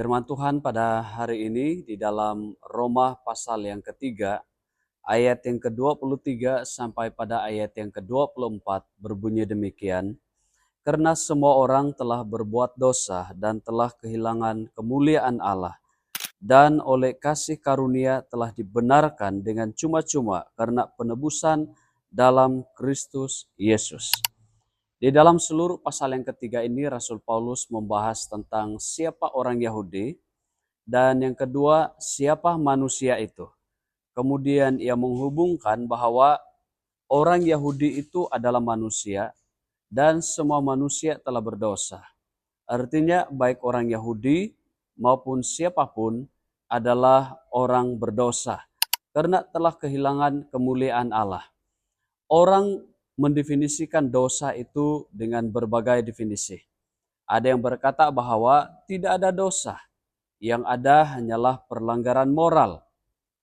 Firman Tuhan pada hari ini di dalam Roma pasal yang ketiga, ayat yang ke-23 sampai pada ayat yang ke-24 berbunyi demikian. Karena semua orang telah berbuat dosa dan telah kehilangan kemuliaan Allah, dan oleh kasih karunia telah dibenarkan dengan cuma-cuma karena penebusan dalam Kristus Yesus. Di dalam seluruh pasal yang ketiga ini, Rasul Paulus membahas tentang siapa orang Yahudi, dan yang kedua, siapa manusia itu. Kemudian ia menghubungkan bahwa orang Yahudi itu adalah manusia, dan semua manusia telah berdosa. Artinya baik orang Yahudi maupun siapapun adalah orang berdosa, karena telah kehilangan kemuliaan Allah. Orang mendefinisikan dosa itu dengan berbagai definisi. Ada yang berkata bahwa tidak ada dosa, yang ada hanyalah pelanggaran moral,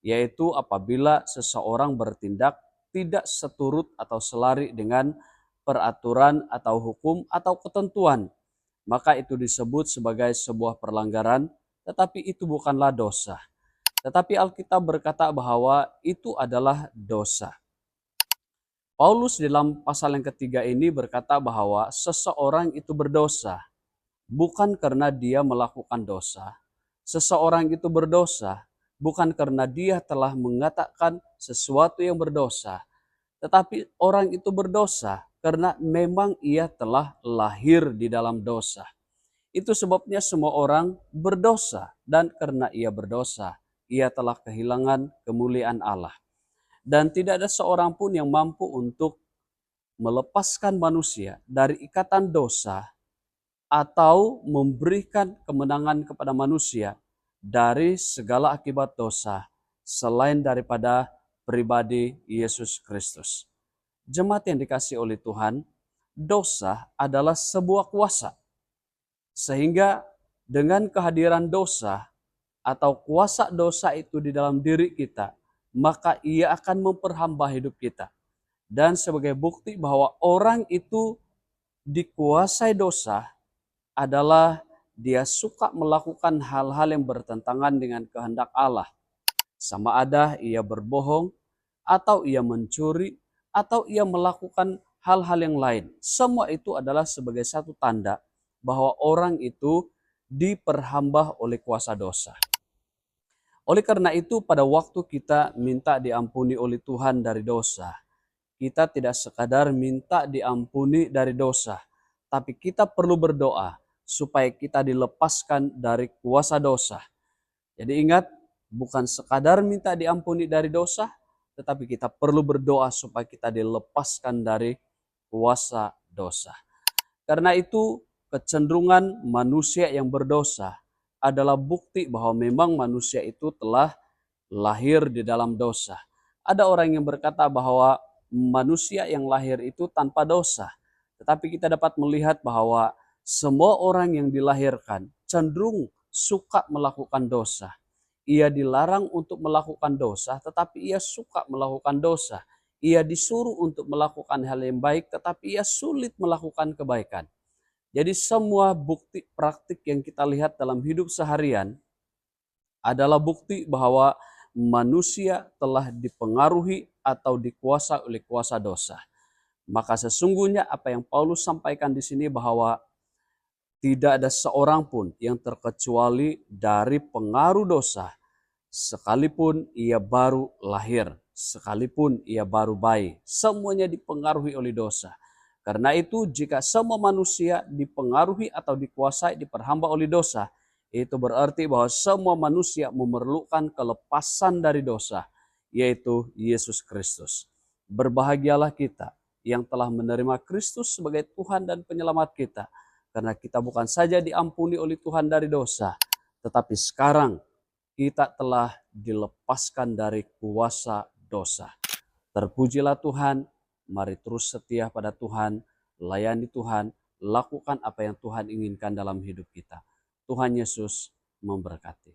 yaitu apabila seseorang bertindak tidak seturut atau selari dengan peraturan atau hukum atau ketentuan, maka itu disebut sebagai sebuah pelanggaran, tetapi itu bukanlah dosa. Tetapi Alkitab berkata bahwa itu adalah dosa. Paulus dalam pasal yang ketiga ini berkata bahwa seseorang itu berdosa bukan karena dia melakukan dosa. Seseorang itu berdosa bukan karena dia telah mengatakan sesuatu yang berdosa, tetapi orang itu berdosa karena memang ia telah lahir di dalam dosa. Itu sebabnya semua orang berdosa, dan karena ia berdosa, ia telah kehilangan kemuliaan Allah. Dan tidak ada seorang pun yang mampu untuk melepaskan manusia dari ikatan dosa atau memberikan kemenangan kepada manusia dari segala akibat dosa selain daripada pribadi Yesus Kristus. Jemaat yang dikasihi oleh Tuhan, dosa adalah sebuah kuasa. Sehingga dengan kehadiran dosa atau kuasa dosa itu di dalam diri kita, maka ia akan memperhamba hidup kita. Dan sebagai bukti bahwa orang itu dikuasai dosa adalah dia suka melakukan hal-hal yang bertentangan dengan kehendak Allah. Sama ada ia berbohong, atau ia mencuri, atau ia melakukan hal-hal yang lain. Semua itu adalah sebagai satu tanda bahwa orang itu diperhamba oleh kuasa dosa. Oleh karena itu, pada waktu kita minta diampuni oleh Tuhan dari dosa, kita tidak sekadar minta diampuni dari dosa, tapi kita perlu berdoa supaya kita dilepaskan dari kuasa dosa. Jadi ingat, bukan sekadar minta diampuni dari dosa, tetapi kita perlu berdoa supaya kita dilepaskan dari kuasa dosa. Karena itu, kecenderungan manusia yang berdosa adalah bukti bahwa memang manusia itu telah lahir di dalam dosa. Ada orang yang berkata bahwa manusia yang lahir itu tanpa dosa. Tetapi kita dapat melihat bahwa semua orang yang dilahirkan cenderung suka melakukan dosa. Ia dilarang untuk melakukan dosa, tetapi ia suka melakukan dosa. Ia disuruh untuk melakukan hal yang baik, tetapi ia sulit melakukan kebaikan. Jadi semua bukti praktik yang kita lihat dalam hidup seharian adalah bukti bahwa manusia telah dipengaruhi atau dikuasai oleh kuasa dosa. Maka sesungguhnya apa yang Paulus sampaikan di sini bahwa tidak ada seorang pun yang terkecuali dari pengaruh dosa, sekalipun ia baru lahir, sekalipun ia baru bayi, semuanya dipengaruhi oleh dosa. Karena itu jika semua manusia dipengaruhi atau dikuasai, diperhamba oleh dosa, itu berarti bahwa semua manusia memerlukan kelepasan dari dosa, yaitu Yesus Kristus. Berbahagialah kita yang telah menerima Kristus sebagai Tuhan dan Penyelamat kita, karena kita bukan saja diampuni oleh Tuhan dari dosa, tetapi sekarang kita telah dilepaskan dari kuasa dosa. Terpujilah Tuhan, mari terus setia pada Tuhan, layani Tuhan, lakukan apa yang Tuhan inginkan dalam hidup kita. Tuhan Yesus memberkati.